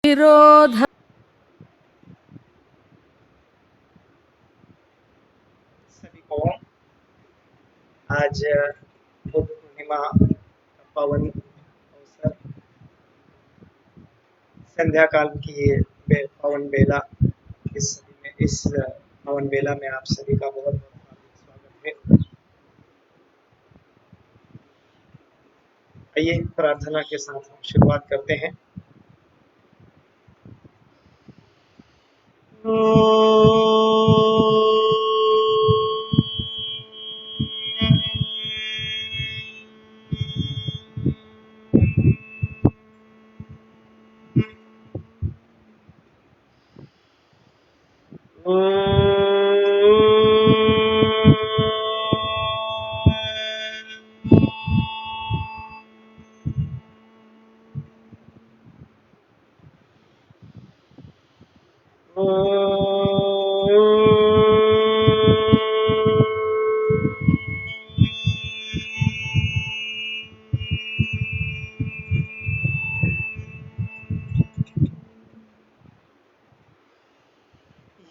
निरोध सभी को आज बुद्ध पूर्णिमा पावन अवसर संध्या काल की पावन बेला इस पावन बेला में आप सभी का बहुत बहुत हार्दिक स्वागत है। आइए प्रार्थना के साथ हम शुरुआत करते हैं।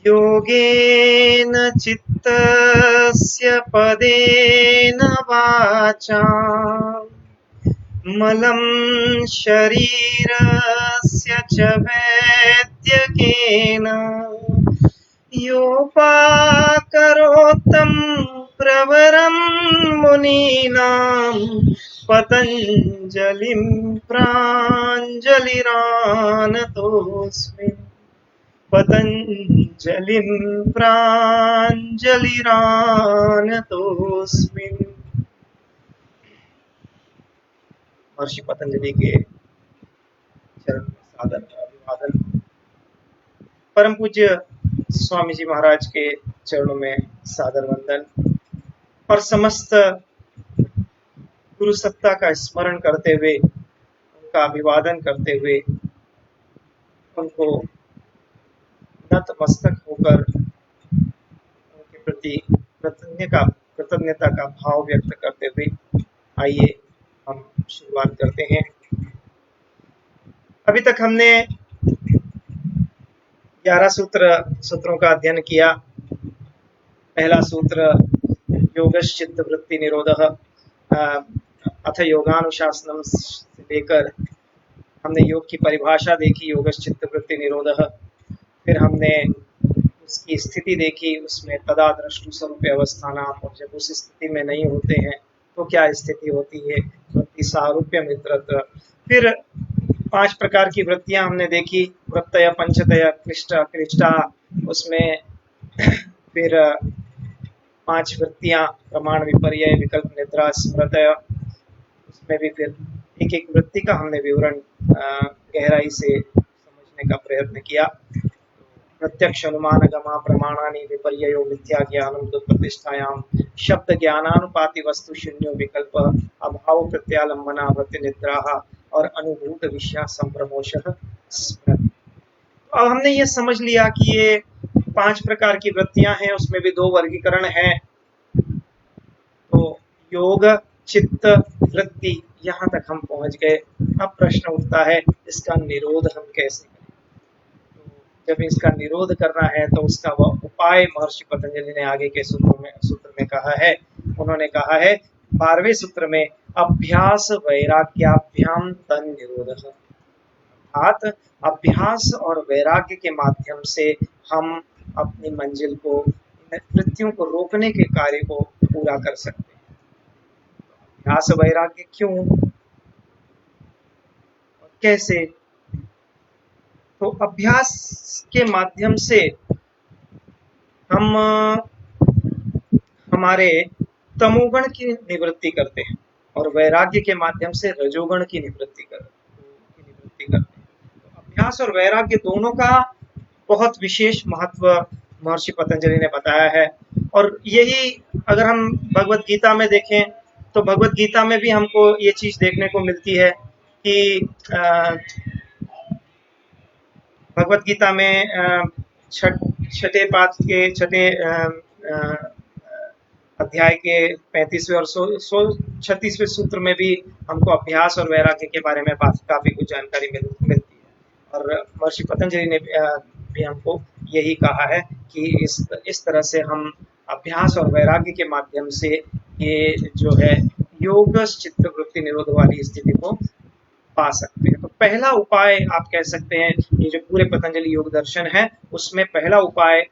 योगेन चित्तस्य पदेन वाचा मलं शरीरस्य च वैद्यकेन योपाकरोत्तं प्रवरं मुनीनां पतञ्जलिं प्राञ्जलिरानतोऽस्मि पतञ्जलिं प्राञ्जलिरानतोऽस्मि। महर्षि पतंजलि के चरण में सादर अभिवादन। परम पूज्य स्वामी जी महाराज के चरणों में सादर वंदन और समस्त गुरु सत्ता का स्मरण करते हुए उनका अभिवादन करते हुए उनको नतमस्तक होकर उनके प्रति कृतज्ञता का भाव व्यक्त करते हुए आइए हम शुरुआत करते हैं। अभी तक हमने 11 सूत्रों का अध्ययन किया। पहला सूत्र योगश्चित्त वृत्ति निरोधः अथ योगानुशासनम से लेकर हमने योग की परिभाषा देखी, योगश्चित्त वृत्ति निरोधः। फिर हमने उसकी स्थिति देखी, उसमें तदा द्रष्टु स्वरूप अवस्थानाम, और जब उस स्थिति में नहीं होते हैं तो क्या स्थिति होती है, वृत्ति सारूप्य मित्रत्व। फिर 5 प्रकार की वृत्तियां हमने देखी, वृत्तय पंचतय क्लिष्ट अक्लिष्टा। उसमें फिर 5 वृत्तियां प्रमाण विपर्यय विकल्प निद्रा स्मृतय। उसमें भी फिर एक एक वृत्ति का हमने विवरण गहराई से समझने का प्रयत्न किया। प्रत्यक्ष अनुमान गमा प्रमाणानि विपर्ययो मिथ्या ज्ञानम दुःप्रतिष्ठायाम शब्द ज्ञानानुपाति वस्तु शून्यो विकल्प अभाव प्रत्यालंबना वृत्ति निद्रा और अनुभूत विषय संप्रमोशः स्मृति। अब हमने ये समझ लिया कि ये 5 प्रकार की वृत्तियां हैं, उसमें भी 2 वर्गीकरण हैं। तो योग चित्त वृत्ति यहाँ तक हम पहुंच गए। अब प्रश्न उठता है इसका निरोध हम कैसे करें। तो जब इसका निरोध करना है तो उसका वह उपाय महर्षि पतंजलि ने आगे के सूत्र में कहा है। उन्होंने कहा है 12वें सूत्र में अभ्यास वैराग्याभ्याम तन निरोधः, अर्थात अभ्यास और वैराग्य के माध्यम से हम अपनी मंजिल को, वृत्तियों को रोकने के कार्य को पूरा कर सकते हैं। अभ्यास वैराग्य क्यों और कैसे? तो अभ्यास के माध्यम से हम हमारे तमोगुण की निवृत्ति करते हैं और वैराग्य के माध्यम से रजोगुण की निवृत्ति करते हैं। तो अभ्यास और वैराग्य दोनों का बहुत विशेष महत्व महर्षि पतंजलि ने बताया है। और यही अगर हम भगवत गीता में देखें तो भगवत गीता में भी हमको ये चीज देखने को मिलती है कि भगवत गीता में छठे पाठ के छठे अध्याय के 35वें और 36वें सूत्र में भी हमको अभ्यास और वैराग्य के बारे में काफी कुछ जानकारी मिलती है। और महर्षि पतंजलि ने भी हमको यही कहा है कि इस तरह से हम अभ्यास और वैराग्य के माध्यम से ये जो है योग चित्त वृत्ति निरोध वाली स्थिति को पा सकते हैं। तो पहला उपाय आप कह सकते हैं, ये जो पूरे पतंजलि योग दर्शन है उसमें पहला उपाय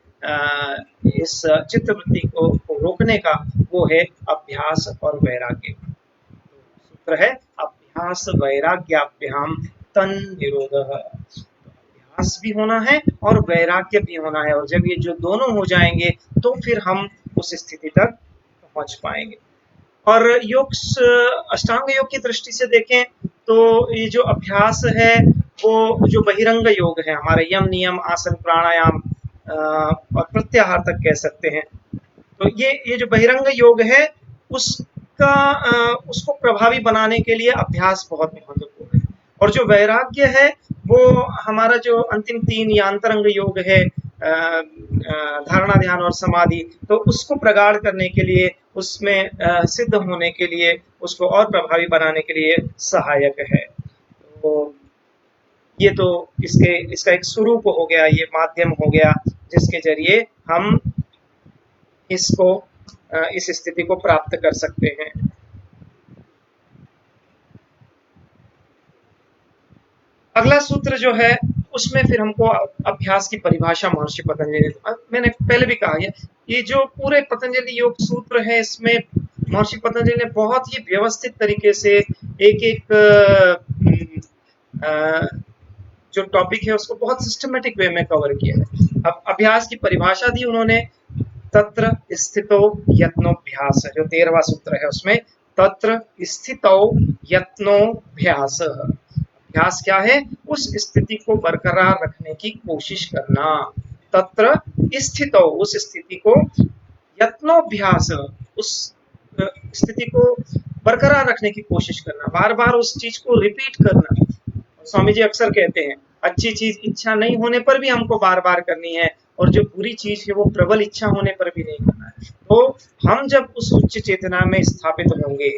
इस चित्त वृत्ति को रोकने का वो है अभ्यास और वैराग्य। सूत्र है अभ्यास वैराग्याभ्याम तन निरोधः। अभ्यास भी होना है और वैराग्य भी होना है, और जब ये जो दोनों हो जाएंगे तो फिर हम उस स्थिति तक पहुंच पाएंगे। और योग अष्टांग योग की दृष्टि से देखें तो ये जो अभ्यास है वो जो बहिरंग योग है, हमारे यम नियम आसन प्राणायाम और प्रत्याहार तक कह सकते हैं, तो ये जो बहिरंग योग है उसको प्रभावी बनाने के लिए अभ्यास बहुत महत्वपूर्ण है। और जो वैराग्य है वो हमारा जो अंतिम 3 या अंतरंग योग है, धारणा ध्यान और समाधि, तो उसको प्रगाढ़ करने के लिए, उसमें सिद्ध होने के लिए, उसको और प्रभावी बनाने के लिए सहायक है। तो ये तो इसका एक स्वरूप हो गया, ये माध्यम हो गया जिसके जरिए हम इस स्थिति को प्राप्त कर सकते हैं। अगला सूत्र जो है उसमें फिर हमको अभ्यास की परिभाषा महर्षि पतंजलि, मैंने पहले भी कहा ये जो पूरे पतंजलि योग सूत्र है इसमें महर्षि पतंजलि ने बहुत ही व्यवस्थित तरीके से एक जो टॉपिक है उसको बहुत सिस्टमेटिक वे में कवर किया है। अब अभ्यास की परिभाषा दी उन्होंने, तत्र स्थितो यत्नोभ्यास, जो 13वां सूत्र है उसमें तत्र स्थितो यत्नोभ्यास। अभ्यास क्या है? उस स्थिति को बरकरार रखने की कोशिश करना। तत्र स्थितो, उस स्थिति को, यत्नोभ्यास, उस स्थिति को बरकरार रखने की कोशिश करना, बार बार उस चीज को रिपीट करना। स्वामी जी अक्सर कहते हैं अच्छी चीज इच्छा नहीं होने पर भी हमको बार बार करनी है, और जो बुरी चीज है वो प्रबल इच्छा होने पर भी नहीं करना है। तो हम जब उस उच्च चेतना में स्थापित होंगे,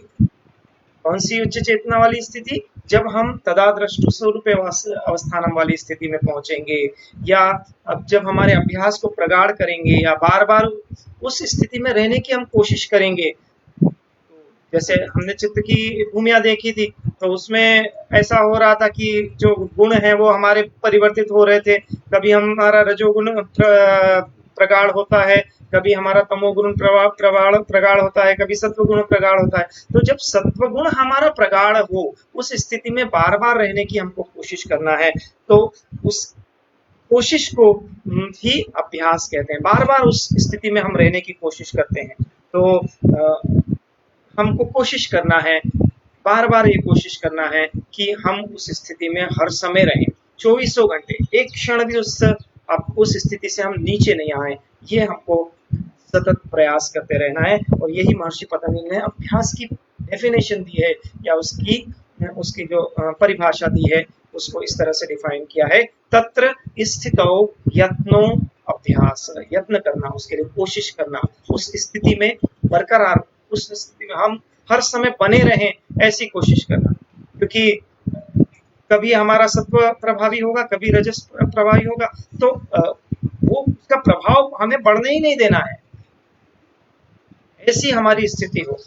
कौन सी उच्च चेतना वाली स्थिति? जब हम तदादृष्टु स्वरूप अवस्थानम वाली स्थिति में पहुंचेंगे, या अब जब हमारे अभ्यास को प्रगाढ़ करेंगे, या बार बार उस स्थिति में रहने की हम कोशिश करेंगे। जैसे हमने चित्त की भूमिया देखी थी, तो उसमें ऐसा हो रहा था कि जो गुण है वो हमारे परिवर्तित हो रहे थे। कभी हमारा रजोगुण प्रगाढ़ होता है, कभी हमारा तमोगुण प्रगाढ़ होता है, कभी सत्वगुण प्रगाढ़ होता है। तो जब सत्वगुण हमारा प्रगाढ़ हो, उस स्थिति में बार बार रहने की हमको कोशिश करना है। तो उस कोशिश को ही अभ्यास कहते हैं। बार बार उस स्थिति में हम रहने की कोशिश करते हैं। तो हमको कोशिश करना है, बार बार ये कोशिश करना है कि हम उस स्थिति में हर समय रहें, 24 घंटे, एक क्षण भी उस स्थिति से हम नीचे नहीं आए। ये हमको सतत प्रयास करते रहना है। और यही महर्षि पतंजलि ने अभ्यास की डेफिनेशन दी है, या उसकी जो परिभाषा दी है उसको इस तरह से डिफाइन किया है, तत्र स्थितो यत्नो अभ्यास, यत्न करना, उसके लिए कोशिश करना, उस स्थिति में बरकरार, उस स्थिति में हम हर समय बने रहें, ऐसी कोशिश करना। क्योंकि कभी हमारा सत्व प्रभावी होगा, कभी रजस प्रभावी होगा, तो वो उसका प्रभाव हमें बढ़ने ही नहीं देना है, ऐसी हमारी स्थिति हो।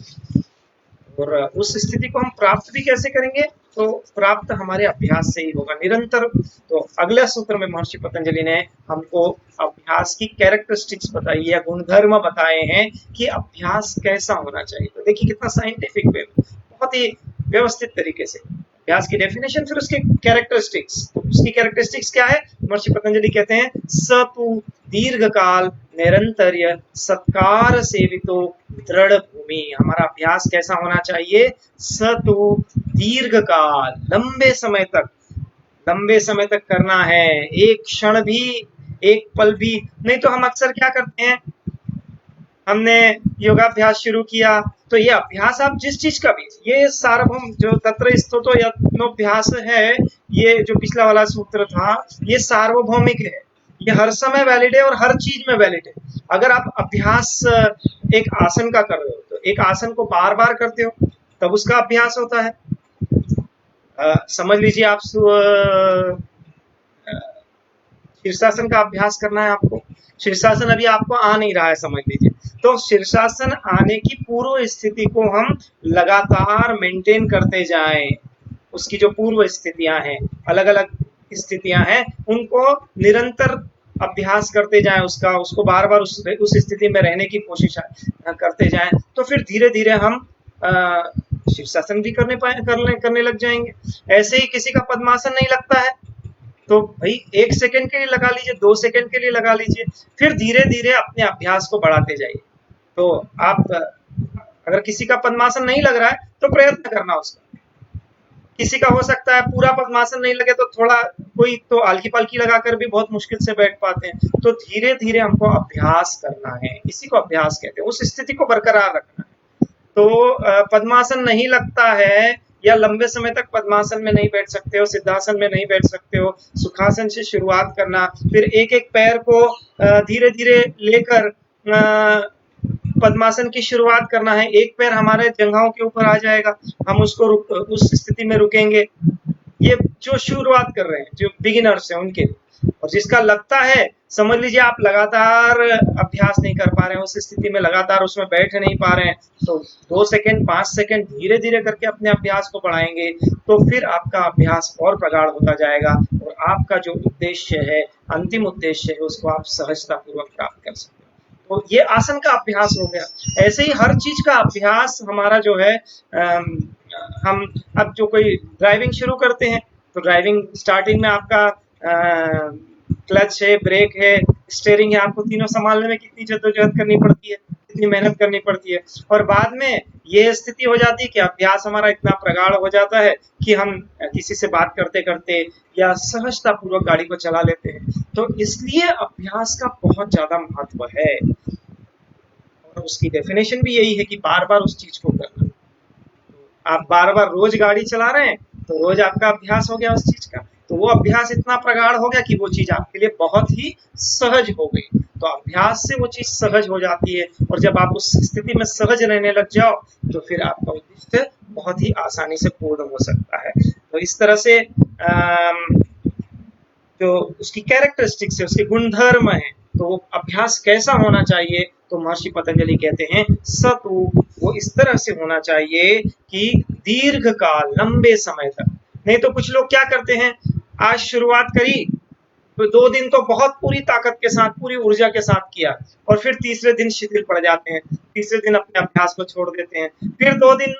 और उस स्थिति को हम प्राप्त भी कैसे करेंगे? तो प्राप्त हमारे अभ्यास से ही होगा, निरंतर। तो अगले सूत्र में महर्षि पतंजलि ने हमको अभ्यास की कैरेक्टरिस्टिक्स बताई है, गुणधर्म बताए हैं कि अभ्यास कैसा होना चाहिए। तो देखिए कितना साइंटिफिक वे, बहुत ही व्यवस्थित तरीके से अभ्यास की डेफिनेशन, फिर उसके कैरेक्टरिस्टिक्स। तो उसकी कैरेक्टरिस्टिक्स क्या है? महर्षि पतंजलि कहते हैं सतु दीर्घ काल निरंतर्य सत्कार सेवितो दृढ़ भूमि। हमारा अभ्यास कैसा होना चाहिए? सतु दीर्घ काल, लंबे समय तक करना है, एक क्षण भी, एक पल भी नहीं। तो हम अक्सर क्या करते हैं, हमने योगाभ्यास शुरू किया, तो ये अभ्यास आप जिस चीज का भी, ये सार्वभौम जो तत्र स्थितो यत्नोभ्यास है, ये जो पिछला वाला सूत्र था, ये सार्वभौमिक है, ये हर समय वैलिड है और हर चीज में वैलिड है। अगर आप अभ्यास एक आसन का कर रहे हो, तो एक आसन को बार बार करते हो तब उसका अभ्यास होता है। समझ लीजिए आप शीर्षासन का अभ्यास करना है आपको। शीर्षासन अभी आपको आ नहीं रहा है, समझ लीजिए। तो शीर्षासन आने की पूर्व स्थिति को हम लगातार मेंटेन करते जाएं। उसकी जो पूर्व स्थितियां हैं, अलग अलग स्थितियां हैं, उनको निरंतर अभ्यास करते जाएं, उसको बार बार उस स्थिति में रहने की कोशिश करते जाएं, तो फिर धीरे धीरे हम शीर्षासन भी करने लग जाएंगे। ऐसे ही किसी का पद्मासन नहीं लगता है तो भाई 1 सेकंड के लिए लगा लीजिए, 2 सेकंड के लिए लगा लीजिए, फिर धीरे धीरे अपने अभ्यास को बढ़ाते जाइए। तो आप अगर किसी का पद्मासन नहीं लग रहा है तो प्रयत्न करना उसका। किसी का हो सकता है पूरा पद्मासन नहीं लगे तो थोड़ा, कोई तो हल्की पल्की लगाकर भी बहुत मुश्किल से बैठ पाते हैं। तो धीरे धीरे हमको अभ्यास करना है, इसी को अभ्यास कहते हैं, उस स्थिति को बरकरार रखना है। तो पद्मासन नहीं लगता है या लंबे समय तक पद्मासन में नहीं बैठ सकते हो, सिद्धासन में नहीं बैठ सकते हो, सुखासन से शुरुआत करना, फिर एक एक पैर को धीरे धीरे लेकर पद्मासन की शुरुआत करना है। एक पैर हमारे जंघाओं के ऊपर आ जाएगा, हम उसको उस स्थिति में रुकेंगे। ये जो शुरुआत कर रहे हैं, जो बिगिनर्स हैं उनके लिए। और जिसका लगता है, समझ लीजिए आप लगातार अभ्यास नहीं कर पा रहे हैं, उस स्थिति में लगातार उसमें बैठ नहीं पा रहे हैं, तो 2 सेकंड 5 सेकंड धीरे धीरे करके अपने अभ्यास को बढ़ाएंगे, तो फिर आपका अभ्यास और प्रगाढ़ होता जाएगा और आपका जो उद्देश्य है, अंतिम उद्देश्य है, उसको आप सहजता पूर्वक प्राप्त कर सकते हैं। तो ये आसन का अभ्यास हो गया। ऐसे ही हर चीज का अभ्यास हमारा जो है, हम अब जो कोई ड्राइविंग शुरू करते हैं तो ड्राइविंग स्टार्टिंग में आपका क्लच है, ब्रेक है, स्टीयरिंग है, आपको तीनों संभालने में कितनी जद्दोजहद करनी पड़ती है, कितनी मेहनत करनी पड़ती है। और बाद में ये स्थिति हो जाती है कि अभ्यास हमारा इतना प्रगाढ़ हो जाता है कि हम किसी से बात करते करते या सहजता पूर्वक गाड़ी को चला लेते हैं। तो इसलिए अभ्यास का बहुत ज्यादा महत्व है और उसकी डेफिनेशन भी यही है कि बार बार उस चीज को करना। आप बार बार रोज गाड़ी चला रहे हैं तो रोज आपका अभ्यास हो गया उस चीज का, तो वो अभ्यास इतना प्रगाढ़ हो गया कि वो चीज आपके लिए बहुत ही सहज हो गई। तो अभ्यास से वो चीज सहज हो जाती है और जब आप उस स्थिति में सहज रहने लग जाओ तो फिर आपका उद्देश्य बहुत ही आसानी से पूर्ण हो सकता है। तो इस तरह से जो उसकी कैरेक्टरिस्टिक्स है, उसके गुणधर्म है, तो वो अभ्यास कैसा होना चाहिए, तो महर्षि पतंजलि कहते हैं सतु वो इस तरह से होना चाहिए कि दीर्घ काल, लंबे समय तक। नहीं तो कुछ लोग क्या करते हैं, आज शुरुआत करी तो 2 दिन तो बहुत पूरी ताकत के साथ, पूरी ऊर्जा के साथ किया और फिर तीसरे दिन शिथिल पड़ जाते हैं, तीसरे दिन अपने अभ्यास को छोड़ देते हैं, फिर 2 दिन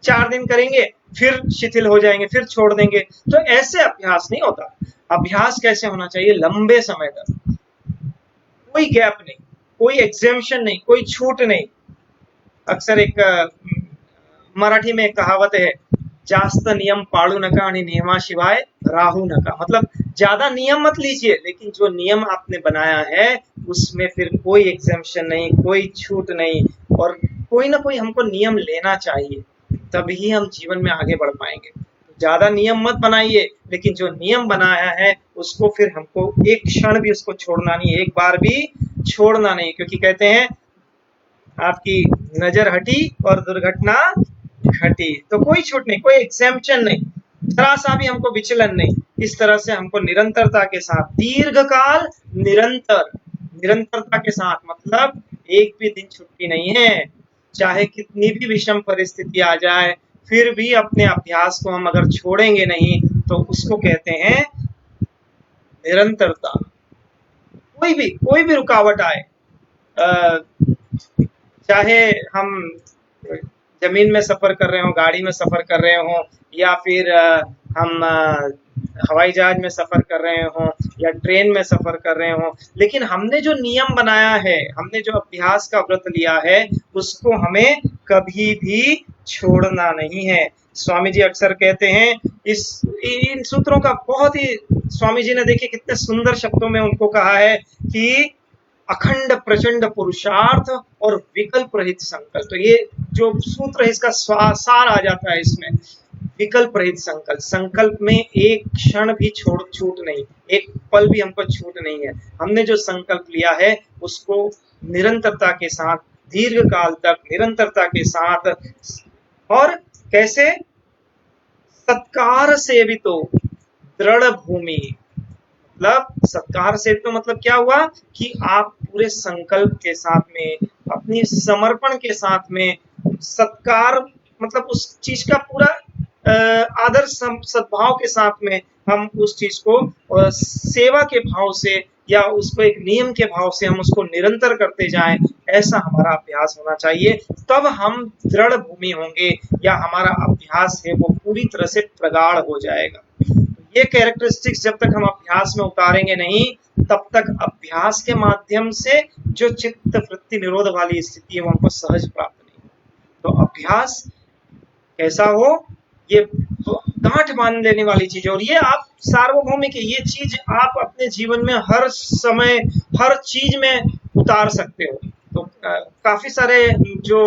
4 दिन करेंगे, फिर शिथिल हो जाएंगे, फिर छोड़ देंगे। तो ऐसे अभ्यास नहीं होता। अभ्यास कैसे होना चाहिए, लंबे समय तक, कोई गैप नहीं, कोई एग्जेम्पशन नहीं, कोई छूट नहीं। अक्सर एक मराठी में एक कहावत है, जास्त नियम पाळू नका आणि नियमाशिवाय राहू नका। मतलब ज्यादा नियम मत लीजिए, लेकिन जो नियम आपने बनाया है उसमें फिर कोई एग्जेम्पशन नहीं, कोई छूट नहीं, और कोई ना कोई हमको नियम लेना चाहिए, तभी हम जीवन में आगे बढ़ पाएंगे। ज्यादा नियम मत बनाइए, लेकिन जो नियम बनाया है उसको फिर हमको एक क्षण भी उसको छोड़ना नहीं, एक बार भी छोड़ना नहीं, क्योंकि कहते हैं आपकी नजर हटी और दुर्घटना घटी। तो कोई छूट नहीं, कोई एग्जेम्पशन नहीं, जरा सा भी हमको विचलन नहीं। इस तरह से हमको निरंतरता के साथ, दीर्घ काल निरंतरता के साथ, मतलब एक भी दिन छुट्टी नहीं है, चाहे कितनी भी विषम परिस्थिति आ जाए, फिर भी अपने अभ्यास को हम अगर छोड़ेंगे नहीं तो उसको कहते हैं निरंतरता। कोई भी रुकावट आए, चाहे हम जमीन में सफर कर रहे हो, गाड़ी में सफर कर रहे हो, या फिर हम हवाई जहाज में सफर कर रहे हो या ट्रेन में सफर कर रहे हो, लेकिन हमने जो नियम बनाया है, हमने जो अभ्यास का व्रत लिया है, उसको हमें कभी भी छोड़ना नहीं है। स्वामी जी अक्सर कहते हैं, इन सूत्रों का बहुत ही, स्वामी जी ने देखिए कितने सुंदर शब्दों में उनको कहा है कि अखंड प्रचंड पुरुषार्थ और विकल्प रहित संकल्प। तो ये जो सूत्र है इसका सार आ जाता है इसमें, विकल्प रहित संकल्प। संकल्प में एक क्षण भी छूट नहीं, एक पल भी हमको छूट नहीं है। हमने जो संकल्प लिया है उसको निरंतरता के साथ, दीर्घ काल तक निरंतरता के साथ, और कैसे, सत्कार सेवितो दृढ़ भूमि, मतलब सत्कार से तो मतलब क्या हुआ कि आप पूरे संकल्प के साथ में, अपनी समर्पण के साथ में, सत्कार मतलब उस चीज का पूरा आदर सद्भाव के साथ में हम उस चीज को सेवा के भाव से या उसको एक नियम के भाव से हम उसको निरंतर करते जाएं, ऐसा हमारा अभ्यास होना चाहिए। तब हम दृढ़ भूमि होंगे या हमारा अभ्यास है वो पूरी तरह से प्रगाढ़ हो जाएगा। ये कैरेक्टरिस्टिक्स जब तक हम अभ्यास में उतारेंगे नहीं, तब तक अभ्यास के माध्यम से जो चित्त वृत्ति निरोध वाली स्थिति है वो हमको सहज प्राप्त नहीं। तो अभ्यास कैसा हो, ये गांठ बांध लेने वाली चीज, और ये आप सार्वभौमिक है, ये चीज आप अपने जीवन में हर समय हर चीज में उतार सकते हो। तो काफी सारे जो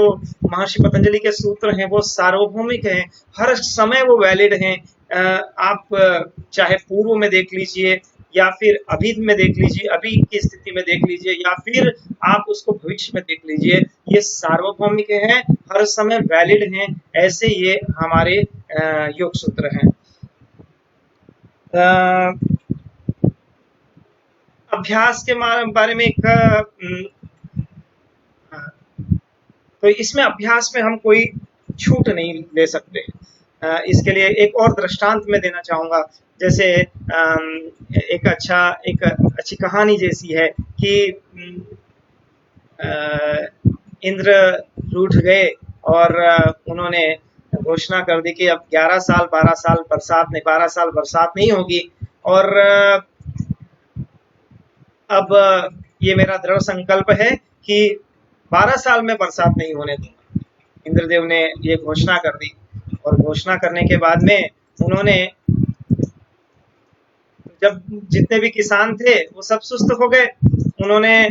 महर्षि पतंजलि के सूत्र हैं वो सार्वभौमिक हैं, हर समय वो वैलिड हैं। आप चाहे पूर्व में देख लीजिए या फिर अभी में देख लीजिए, अभी की स्थिति में देख लीजिए, या फिर आप उसको भविष्य में देख लीजिए, ये सार्वभौमिक हैं, हर समय वैलिड हैं। ऐसे ये हमारे योग सूत्र हैं। अभ्यास के बारे में तो इसमें अभ्यास में हम कोई छूट नहीं ले सकते। इसके लिए एक और दृष्टांत मैं देना चाहूंगा। जैसे एक अच्छी कहानी जैसी है कि इंद्र रूठ गए और उन्होंने घोषणा कर दी कि अब 11 साल 12 साल बरसात नहीं होगी, और अब ये मेरा दृढ़ संकल्प है कि 12 साल में बरसात नहीं होने दूंगा। इंद्रदेव ने ये घोषणा कर दी, और घोषणा करने के बाद में उन्होंने, जब जितने भी किसान थे वो सब सुस्त हो गए, उन्होंने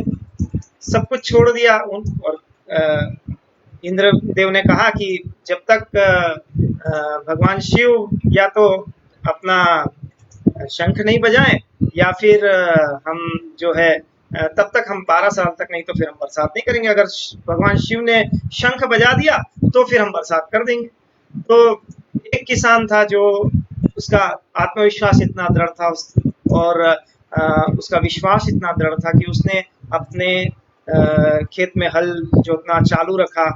सब कुछ छोड़ दिया। और इंद्रदेव ने कहा कि जब तक भगवान शिव या तो अपना शंख नहीं बजाएं या फिर हम जो है तब तक हम 12 साल तक नहीं, तो फिर हम बरसात नहीं करेंगे। अगर भगवान शिव ने शंख बजा दिया तो फिर हम बरसात कर देंगे। तो एक किसान था जो उसका आत्मविश्वास इतना दृढ़ था और उसका विश्वास इतना दृढ़ था कि उसने अपने खेत में हल जोतना चालू रखा।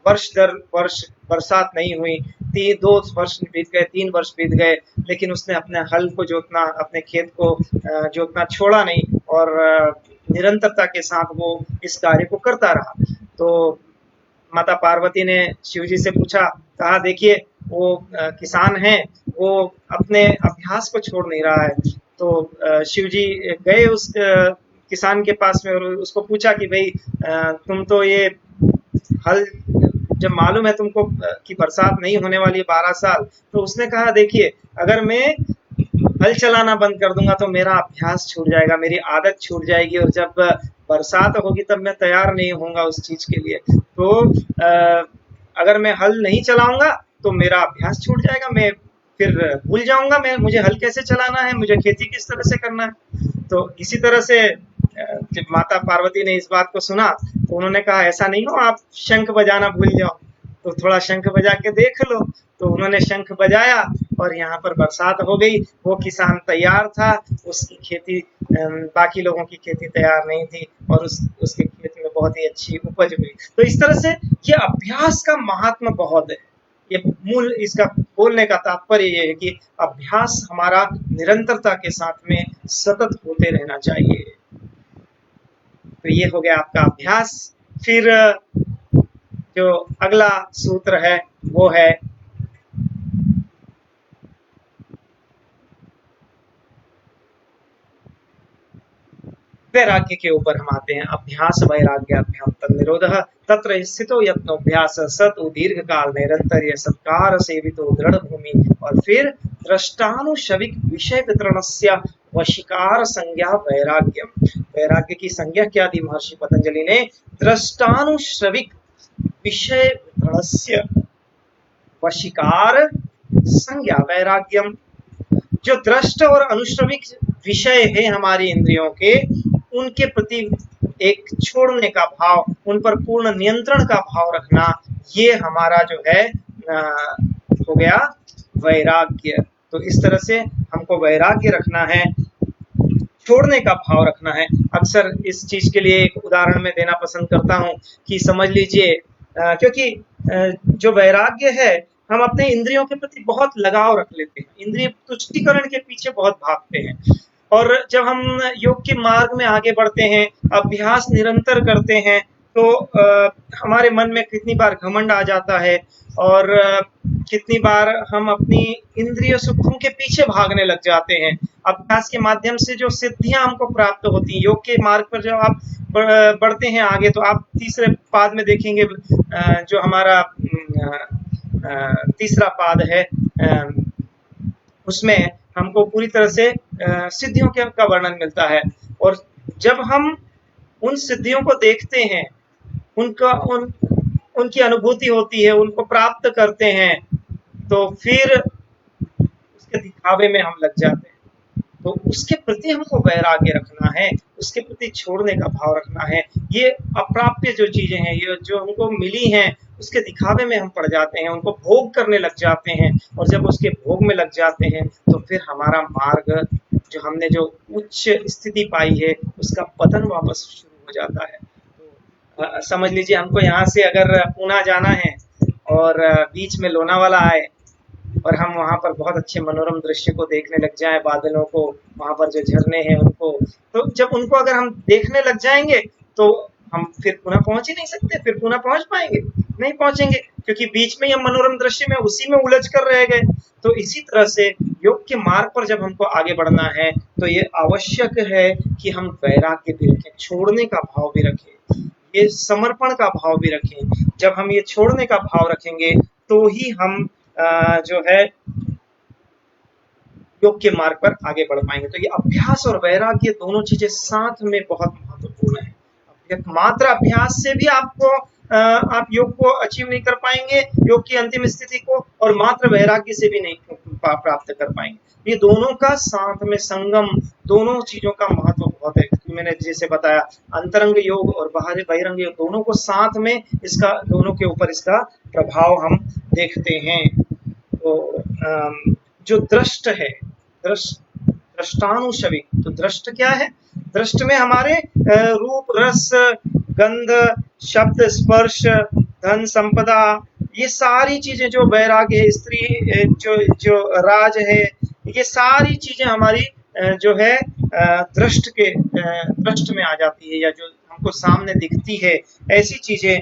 वर्ष दर वर्ष बरसात नहीं हुई, 2 वर्ष बीत गए, 3 वर्ष बीत गए, लेकिन उसने अपने हल को जोतना, अपने खेत को जोतना छोड़ा नहीं, और निरंतरता के साथ वो इस कार्य को करता रहा। तो माता पार्वती ने शिव जी से पूछा, कहा देखिए वो किसान है, वो अपने अभ्यास को छोड़ नहीं रहा है। तो शिव जी गए उस किसान के पास में और उसको पूछा कि भाई तुम तो ये हल, जब मालूम है तुमको कि बरसात नहीं होने वाली है 12 साल, तो उसने कहा देखिए अगर मैं हल चलाना बंद कर दूंगा तो मेरा अभ्यास छूट जाएगा, मेरी आदत छूट जाएगी, और जब बरसात होगी तब मैं तैयार नहीं होऊंगा उस चीज के लिए। तो अगर मैं हल नहीं चलाऊंगा तो मेरा अभ्यास छूट जाएगा, मैं फिर भूल जाऊंगा मुझे हल कैसे चलाना है, मुझे खेती किस तरह से करना है। तो इसी तरह से जब माता पार्वती ने इस बात को सुना तो उन्होंने कहा ऐसा नहीं हो आप शंख बजाना भूल जाओ, तो थोड़ा शंख बजा के देख लो। तो उन्होंने शंख बजाया और यहाँ पर बरसात हो गई। वो किसान तैयार था, उसकी खेती बाकी लोगों की खेती तैयार नहीं थी, और उसके खेत में बहुत ही अच्छी उपज हुई। तो इस तरह से ये अभ्यास का महात्मा बहुत है। ये मूल इसका बोलने का तात्पर्य ये है कि अभ्यास हमारा निरंतरता के साथ में सतत होते रहना चाहिए। तो ये हो गया आपका अभ्यास। फिर जो अगला सूत्र है वो है वैराग्य के ऊपर हम आते हैं। अभ्यास वैराग्याभ्याम तन्निरोधः तत्र स्थितो यत्नोऽभ्यास सत् दीर्घ काल निरंतर सत्कार सेवितो दृढ़ भूमि। और फिर दृष्टानुशविक विषय वितरणस्य वशीकार संज्ञा वैराग्यम। वैराग्य की संज्ञा क्या दी महर्षि पतंजलि ने? दृष्टानुश्रविक विषय वितरणस्य वशीकार संज्ञा वैराग्यम। जो दृष्ट और अनुश्रविक विषय है हमारी इंद्रियों के, उनके प्रति एक छोड़ने का भाव, उन पर पूर्ण नियंत्रण का भाव रखना, ये हमारा जो है हो गया वैराग्य। तो इस तरह से हमको वैराग्य रखना है। छोड़ने का भाव रखना है। अक्सर इस चीज के लिए एक उदाहरण मैं देना पसंद करता हूँ कि समझ लीजिए क्योंकि जो वैराग्य है, हम अपने इंद्रियों के प्रति बहुत लगाव रख लेते हैं, इंद्रिय तुष्टिकरण के पीछे बहुत भागते हैं। और जब हम योग के मार्ग में आगे बढ़ते हैं, अभ्यास निरंतर करते हैं, तो हमारे मन में कितनी बार घमंड आ जाता है और कितनी बार हम अपनी इंद्रिय सुखों के पीछे भागने लग जाते हैं। अभ्यास के माध्यम से जो सिद्धियां हमको प्राप्त होती हैं, योग के मार्ग पर जब आप बढ़ते हैं आगे, तो आप तीसरे पाद में देखेंगे जो हमारा तीसरा पाद है, उसमें हमको पूरी तरह से सिद्धियों का वर्णन मिलता है। और जब हम उन सिद्धियों को देखते हैं, उनकी अनुभूति होती है, उनको प्राप्त करते हैं, तो फिर उसके दिखावे में हम लग जाते हैं। तो उसके प्रति हमको वैराग्य रखना है, उसके प्रति छोड़ने का भाव रखना है। ये अप्राप्य जो चीजें हैं, ये जो हमको मिली हैं, उसके दिखावे में हम पड़ जाते हैं, उनको भोग करने लग जाते हैं। और जब उसके भोग में लग जाते हैं, तो फिर हमारा मार्ग, जो हमने जो उच्च स्थिति पाई है, उसका पतन वापस शुरू हो जाता है। तो समझ लीजिए हमको यहाँ से अगर पूना जाना है और बीच में लोनावाला आए और हम वहाँ पर बहुत अच्छे मनोरम दृश्य को देखने लग जाएं, बादलों को, वहाँ पर जो झरने हैं उनको, तो जब उनको अगर हम देखने लग जाएंगे, तो हम फिर पुनः पहुंच ही नहीं सकते, फिर पुनः पहुंच पाएंगे नहीं, पहुंचेंगे, क्योंकि बीच में हम मनोरम दृश्य में उसी में उलझ कर रह गए। तो इसी तरह से योग के मार्ग पर जब हमको आगे बढ़ना है, तो ये आवश्यक है कि हम वैराग्य भी रखें, छोड़ने का भाव भी रखें, ये समर्पण का भाव भी रखें। जब हम ये छोड़ने का भाव रखेंगे, तो ही हम जो है योग के मार्ग पर आगे बढ़ पाएंगे। तो ये अभ्यास और वैराग्य दोनों चीजें साथ में बहुत महत्वपूर्ण है। मात्र अभ्यास से भी आपको आप योग को अचीव नहीं कर पाएंगे, योग की अंतिम स्थिति को, और मात्र वैराग्य से भी नहीं प्राप्त कर पाएंगे। ये दोनों का साथ में संगम, दोनों चीजों का महत्व बहुत है। मैंने जैसे बताया, अंतरंग योग और बाहरी बहिरंग योग दोनों को साथ में, इसका दोनों के ऊपर इसका प्रभाव हम देखते हैं। तो जो दृष्ट है, दृष्टानुशवी, तो दृष्ट क्या है? दृष्ट में हमारे रूप, रस, गंध, शब्द, स्पर्श, धन, संपदा, ये सारी चीजें, जो वैराग्य, स्त्री, जो राज है, ये सारी चीजें हमारी जो है दृष्ट में आ जाती है, या जो हमको सामने दिखती है, ऐसी चीजें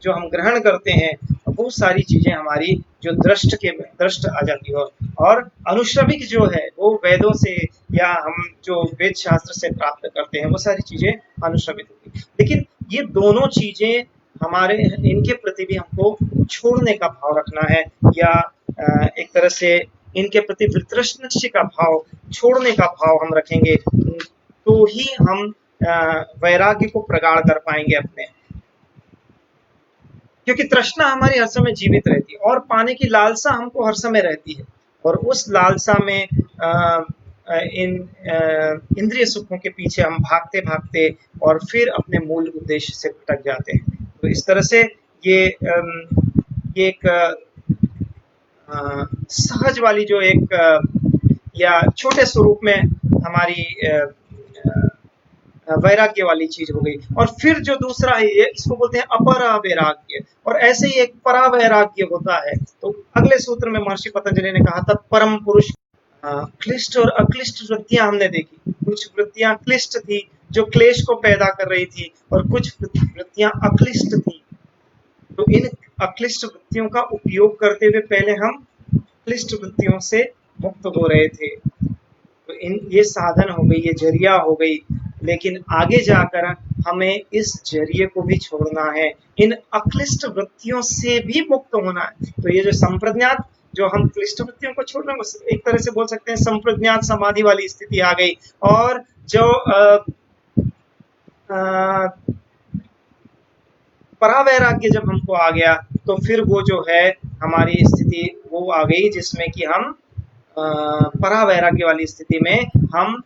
जो हम ग्रहण करते हैं, वो सारी चीजें हमारी जो दृष्ट आ जाती है। और अनुश्रविक जो है, वो वेदों से या हम जो वेद शास्त्र से प्राप्त करते हैं, वो सारी चीजें अनुश्रविक होती। लेकिन ये दोनों चीजें हमारे, इनके प्रति भी हमको छोड़ने का भाव रखना है, या एक तरह से इनके प्रति वितृष्ण का भाव, छोड़ने का भाव हम रखेंगे, तो ही हम वैराग्य को प्रगाढ़ कर पाएंगे अपने। क्योंकि तृष्णा हमारी हर समय जीवित रहती है, और पाने की लालसा हमको हर समय रहती है, और उस लालसा में इंद्रिय सुखों के पीछे हम भागते भागते और फिर अपने मूल उद्देश्य से भटक जाते हैं। तो इस तरह से ये एक सहज वाली जो एक या छोटे स्वरूप में हमारी वैराग्य वाली चीज हो गई। और फिर जो दूसरा है, इसको बोलते हैं अपरा वैराग्य, और ऐसे ही एक परा वैराग्य होता है। तो अगले सूत्र में महर्षि पतंजलि ने कहा, तत्परम पुरुष। क्लिष्ट और अक्लिष्ट वृत्तियां हमने देखी, कुछ वृत्तियां क्लिष्ट थी जो क्लेश को पैदा कर रही थी, और कुछ वृत्तियां अक्लिष्ट थी। तो इन अक्लिष्ट वृत्तियों का उपयोग करते हुए पहले हम क्लिष्ट वृत्तियों से मुक्त हो रहे थे। तो ये साधन हो गई, ये जरिया हो गई, लेकिन आगे जाकर हमें इस जरिए को भी छोड़ना है, इन अक्लिष्ट वृत्तियों से भी मुक्त होना है। तो ये जो संप्रज्ञात, जो हम क्लिष्ट वृत्तियों को छोड़ रहे हैं, एक तरह से बोल सकते हैं संप्रज्ञात समाधि वाली स्थिति आ गई। और जो परावैराग्य जब हमको आ गया, तो फिर वो जो है हमारी स्थिति वो आ गई, जिसमें कि हम परावैराग्य वाली स्थिति में हम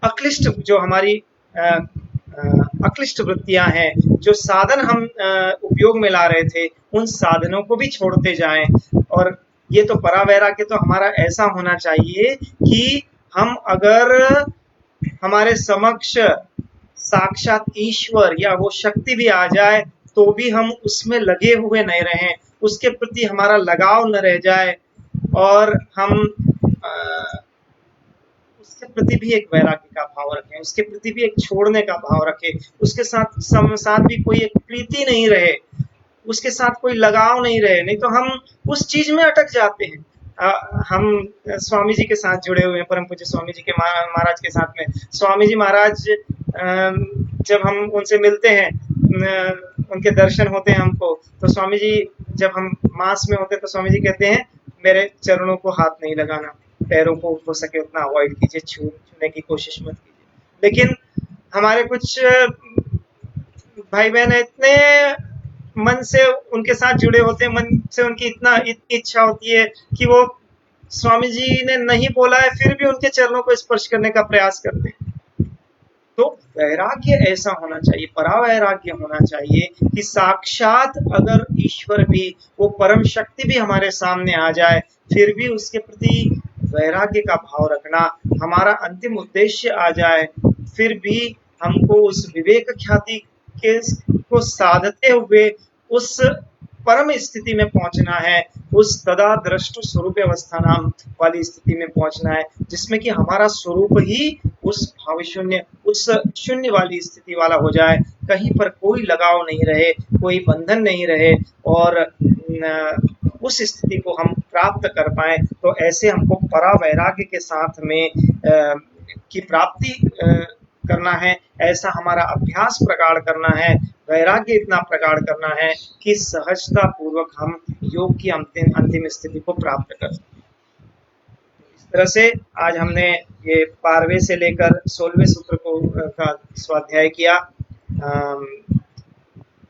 अक्लिष्ट, जो हमारी अक्लिष्ट वृत्तियां हैं, जो साधन हम उपयोग में ला रहे थे, उन साधनों को भी छोड़ते जाएं। और ये तो परावैराग्य तो हमारा ऐसा होना चाहिए कि हम अगर हमारे समक्ष साक्षात ईश्वर या वो शक्ति भी आ जाए तो भी हम उसमें लगे हुए नहीं रहें, उसके प्रति हमारा लगाव न रह जाए और हम उसके प्रति भी एक वैराग्य का भाव रखें, उसके प्रति भी एक छोड़ने का भाव रखें, उसके साथ भी कोई एक प्रीति नहीं रहे, उसके साथ कोई लगाव नहीं रहे, नहीं तो हम उस चीज में अटक जाते हैं। हम स्वामी जी के साथ जुड़े हुए हैं, परम पूज्य स्वामी जी के महाराज के साथ में। स्वामी जी महाराज जब हम उनसे मिलते हैं, उनके दर्शन होते हैं हमको, तो स्वामी जी जब हम मास में होते हैं तो स्वामी जी कहते हैं मेरे चरणों को हाथ नहीं लगाना, पैरों को हो सके उतना अवॉइड कीजिए, छूने की कोशिश मत कीजिए। लेकिन हमारे कुछ भाई बहन इतने मन से उनके साथ जुड़े होते हैं, मन से उनकी इतनी इच्छा होती है कि वो स्वामी जी ने नहीं बोला है फिर भी उनके चरणों को स्पर्श करने का प्रयास करते हैं। तो वैराग्य ऐसा होना चाहिए, परावैराग्य होना चाहिए कि साक्षात अगर ईश्वर भी, वो परम शक्ति भी हमारे सामने आ जाए फिर भी उसके प्रति वैराग्य का भाव रखना, हमारा अंतिम उद्देश्य आ जाए फिर भी हमको उस विवेक ख्याति के को साधते हुए उस परम स्थिति में पहुंचना है, उस तदा द्रष्टु स्वरूप अवस्था नाम वाली स्थिति में पहुंचना है, जिसमें कि हमारा स्वरूप ही उस भाव शून्य, उस शून्य वाली स्थिति वाला हो जाए, कहीं पर कोई लगाव नहीं रहे, कोई बंधन नहीं रहे और उस स्थिति को हम प्राप्त कर पाए। तो ऐसे हमको परावैराग्य के साथ में की प्राप्ति करना है, ऐसा हमारा अभ्यास प्रगाढ़ करना है, वैराग्य इतना प्रगाढ़ करना है कि सहजता पूर्वक हम योग की अंतिम स्थिति को प्राप्त कर सकें। इस तरह से आज हमने ये 12वें से लेकर 16वें सूत्र को का स्वाध्याय किया।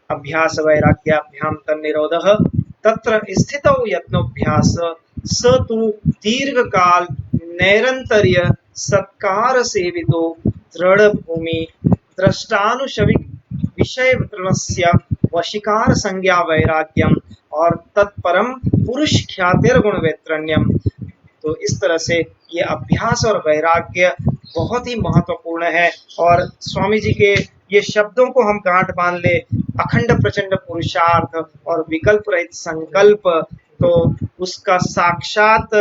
अभ्यास वैराग्याभ्याम तन्निरोधः तत्र स्थितौ यत्नोऽभ्यास स तु दीर्घकाल नैरन्तर्य सत्कार सेवितो दृढ़ भूमि द्रष्टानुशविक विषय वितरणस्य वशीकार संज्ञा वैराग्यम और तत्परम पुरुष ख्यातिर गुण वैत्रण्यम। तो इस तरह से ये अभ्यास और वैराग्य बहुत ही महत्वपूर्ण है और स्वामी जी के ये शब्दों को हम गांठ बांध ले, अखंड प्रचंड पुरुषार्थ और विकल्प रहित संकल्प, तो उसका साक्षात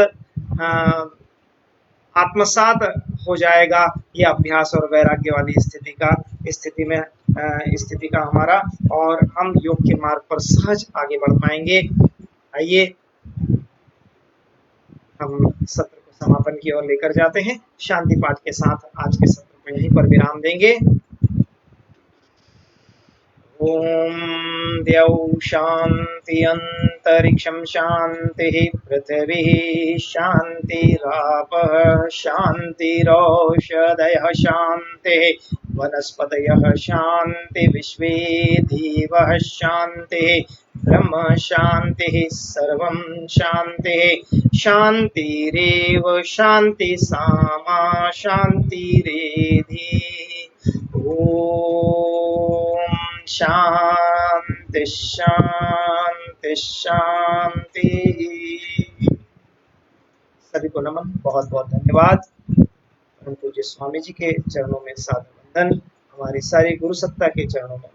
आत्मसात हो जाएगा ये अभ्यास और वैराग्य वाली स्थिति का हमारा, और हम योग के मार्ग पर सहज आगे बढ़ पाएंगे। आइए हम सत्र को समापन की ओर लेकर जाते हैं। शांति पाठ के साथ आज के सत्र को यहीं पर विराम देंगे। ओम द्यौ शांति अंतरिक्षं शांति पृथ्वी शांतिरापः शांतिरौषधयः शांति वनस्पतयः शांति विश्वे देवाः शांति ब्रह्म शांति सर्वं शांति शांतिरेव शांति सामा शांतिरेधि। ओम शांति शांति शांति। सभी को नमन, बहुत बहुत धन्यवाद। परम पूज्य स्वामी जी के चरणों में साधु वंदन, हमारी सारी गुरु सत्ता के चरणों में